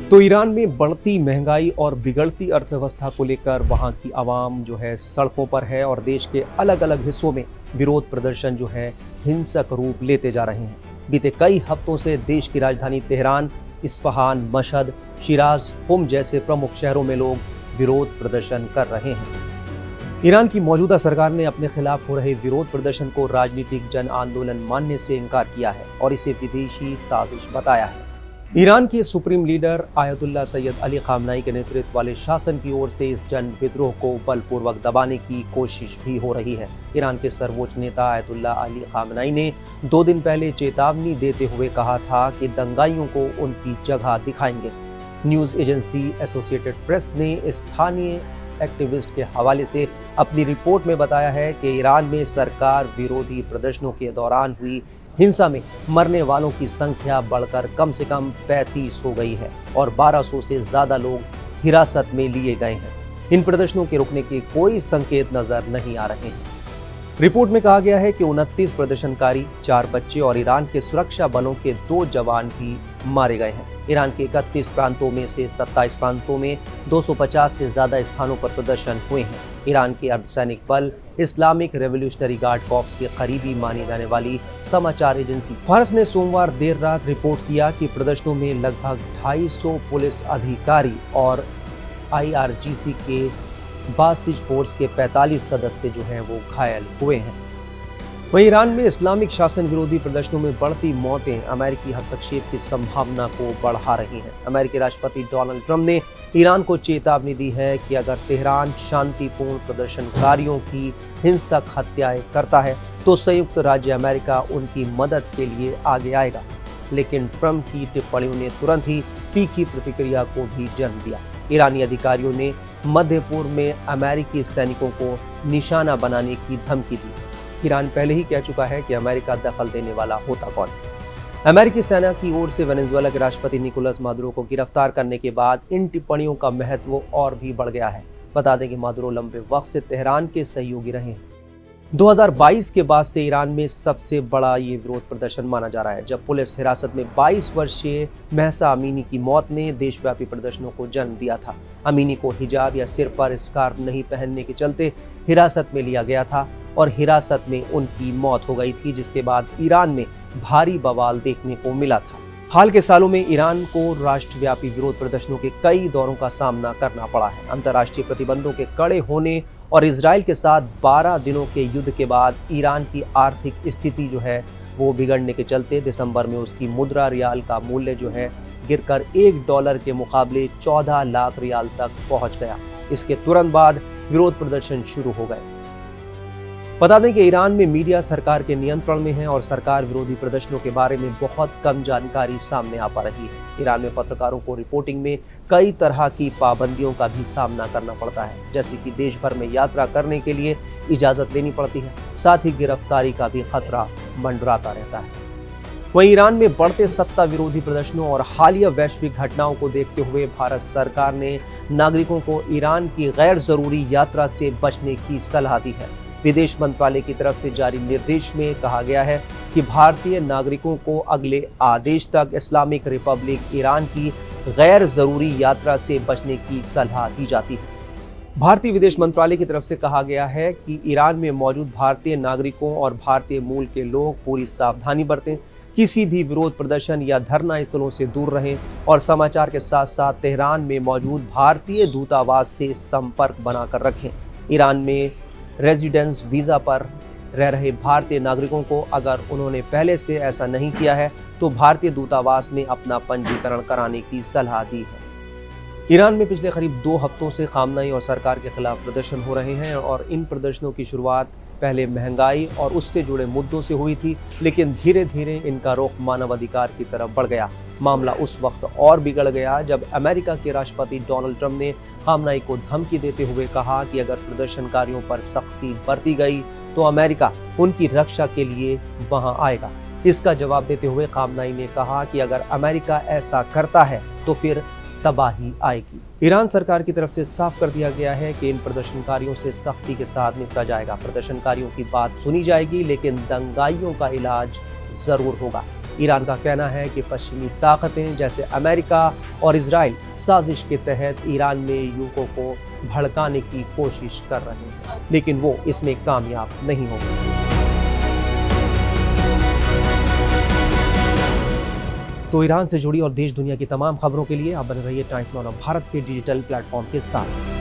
तो ईरान में बढ़ती महंगाई और बिगड़ती अर्थव्यवस्था को लेकर वहां की आवाम जो है सड़कों पर है और देश के अलग अलग हिस्सों में विरोध प्रदर्शन जो है हिंसक रूप लेते जा रहे हैं। बीते कई हफ्तों से देश की राजधानी तेहरान, इस्फहान, मशहद, शिराज, हुम जैसे प्रमुख शहरों में लोग विरोध प्रदर्शन कर रहे हैं। ईरान की मौजूदा सरकार ने अपने खिलाफ हो रहे विरोध प्रदर्शन को राजनीतिक जन आंदोलन मानने से इनकार किया है और इसे विदेशी साजिश बताया है। ईरान के supreme leader ayatollah Syed Ali खामनाई के नेतृत्व वाले शासन की ओर से इस जन विद्रोह को बलपूर्वक दबाने की कोशिश भी हो रही है। ईरान के सर्वोच्च नेता आयतुल्ला अली खामनाई ने 2 दिन पहले चेतावनी देते हुए कहा था कि दंगाइयों को उनकी जगह दिखाएंगे। न्यूज एजेंसी एसोसिएटेड प्रेस ने स्थानीय एक्टिविस्ट के हवाले से अपनी रिपोर्ट में बताया है कि ईरान में सरकार विरोधी प्रदर्शनों के दौरान हुई हिंसा में मरने वालों की संख्या बढ़कर कम से कम 35 हो गई है और 1200 से ज्यादा लोग हिरासत में लिए गए हैं। इन प्रदर्शनों के रुकने के कोई संकेत नजर नहीं आ रहे हैं। रिपोर्ट में कहा गया है कि 29 प्रदर्शनकारी, 4 बच्चे और ईरान के सुरक्षा बलों के 2 जवान भी मारे गए हैं। ईरान के 31 प्रांतों में से 27 प्रांतों में 250 से ज्यादा स्थानों पर प्रदर्शन हुए हैं। ईरान के अर्धसैनिक बल इस्लामिक रेवोल्यूशनरी गार्ड कॉर्प्स के करीबी मानी जाने वाली समाचार एजेंसी फार्स ने सोमवार देर रात रिपोर्ट किया कि प्रदर्शनों में लगभग 250 पुलिस अधिकारी और IRGC के बासिज फोर्स के 45 सदस्य जो हैं वो घायल हुए हैं। वहीं ईरान में इस्लामिक शासन विरोधी प्रदर्शनों में बढ़ती मौतें अमेरिकी हस्तक्षेप की संभावना को बढ़ा रही हैं। अमेरिकी राष्ट्रपति डोनाल्ड ट्रंप ने ईरान को चेतावनी दी है कि अगर तेहरान शांतिपूर्ण प्रदर्शनकारियों की हिंसक हत्याएं करता है तो संयुक्त राज्य अमेरिका उनकी मदद के लिए आगे आएगा। लेकिन ट्रंप की टिप्पणियों ने तुरंत ही तीखी प्रतिक्रिया को भी जन्म दिया। ईरानी अधिकारियों ने मध्य पूर्व में अमेरिकी सैनिकों को निशाना बनाने की धमकी दी। ईरान पहले ही कह चुका है कि अमेरिका दखल देने वाला होता कौन। अमेरिकी सेना की ओर से वेनेजुएला के राष्ट्रपति निकोलस मादुरो को गिरफ्तार करने के बाद इन टिप्पणियों का महत्व और भी बढ़ गया है। बता दें कि मादुरो लंबे वक्त से तेहरान के सहयोगी रहे हैं। 2022 के बाद से ईरान में सबसे बड़ा ये विरोध प्रदर्शन माना जा रहा है, जब पुलिस हिरासत में 22 वर्षीय महसा अमीनी की मौत ने देशव्यापी प्रदर्शनों को जन्म दिया था। अमीनी को हिजाब या सिर पर स्कार्फ नहीं पहनने के चलते हिरासत में लिया गया था और हिरासत में उनकी मौत हो गई थी, जिसके बाद ईरान में भारी बवाल देखने को मिला था। हाल के सालों में ईरान को राष्ट्रव्यापी विरोध प्रदर्शनों के कई दौरों का सामना करना पड़ा है। अंतर्राष्ट्रीय प्रतिबंधों के कड़े होने और इजराइल के साथ 12 दिनों के युद्ध के बाद ईरान की आर्थिक स्थिति जो है वो बिगड़ने के चलते दिसंबर में उसकी मुद्रा रियाल का मूल्य जो है गिरकर $1 के मुकाबले 14 लाख रियाल तक पहुंच गया। इसके तुरंत बाद विरोध प्रदर्शन शुरू हो गए। बता दें कि ईरान में मीडिया सरकार के नियंत्रण में है और सरकार विरोधी प्रदर्शनों के बारे में बहुत कम जानकारी सामने आ पा रही है। ईरान में पत्रकारों को रिपोर्टिंग में कई तरह की पाबंदियों का भी सामना करना पड़ता है, जैसे कि देश भर में यात्रा करने के लिए इजाजत लेनी पड़ती है। साथ ही गिरफ्तारी का भी खतरा मंडराता रहता है। वहीं ईरान में बढ़ते सत्ता विरोधी प्रदर्शनों और हालिया वैश्विक घटनाओं को देखते हुए भारत सरकार ने नागरिकों को ईरान की गैर जरूरी यात्रा से बचने की सलाह दी है। विदेश मंत्रालय की तरफ से जारी निर्देश में कहा गया है कि भारतीय नागरिकों को अगले आदेश तक इस्लामिक रिपब्लिक ईरान की गैर जरूरी यात्रा से बचने की सलाह दी जाती है। भारतीय विदेश मंत्रालय की तरफ से कहा गया है कि ईरान में मौजूद भारतीय नागरिकों और भारतीय मूल के लोग पूरी सावधानी बरतें, किसी भी विरोध प्रदर्शन या धरना स्थलों से दूर रहें और समाचार के साथ साथ तेहरान में मौजूद भारतीय दूतावास से संपर्क बनाकर रखें। ईरान में रेजिडेंस वीज़ा पर रह रहे भारतीय नागरिकों को अगर उन्होंने पहले से ऐसा नहीं किया है तो भारतीय दूतावास में अपना पंजीकरण कराने की सलाह दी है। ईरान में पिछले करीब 2 हफ्तों से खामनाई और सरकार के खिलाफ प्रदर्शन हो रहे हैं और इन प्रदर्शनों की शुरुआत पहले महंगाई और उससे जुड़े मुद्दों से हुई थी, लेकिन धीरे धीरे इनका रुख मानवाधिकार की तरफ बढ़ गया। मामला उस वक्त और बिगड़ गया जब अमेरिका के राष्ट्रपति डोनाल्ड ट्रंप ने खामनाई को धमकी देते हुए कहा कि अगर प्रदर्शनकारियों पर सख्ती बरती गई तो अमेरिका उनकी रक्षा के लिए वहां आएगा। इसका जवाब देते हुए खामनाई ने कहा कि अगर अमेरिका ऐसा करता है तो फिर तबाही आएगी। ईरान सरकार की तरफ से साफ कर दिया गया है कि इन प्रदर्शनकारियों से सख्ती के साथ निपटा जाएगा। प्रदर्शनकारियों की बात सुनी जाएगी, लेकिन दंगाइयों का इलाज जरूर होगा। ईरान का कहना है कि पश्चिमी ताकतें जैसे अमेरिका और इजराइल साजिश के तहत ईरान में युवकों को भड़काने की कोशिश कर रहे हैं, लेकिन वो इसमें कामयाब नहीं होंगे। तो ईरान से जुड़ी और देश दुनिया की तमाम खबरों के लिए आप बने रहिए टाइम्स नाउ भारत के डिजिटल प्लेटफॉर्म के साथ।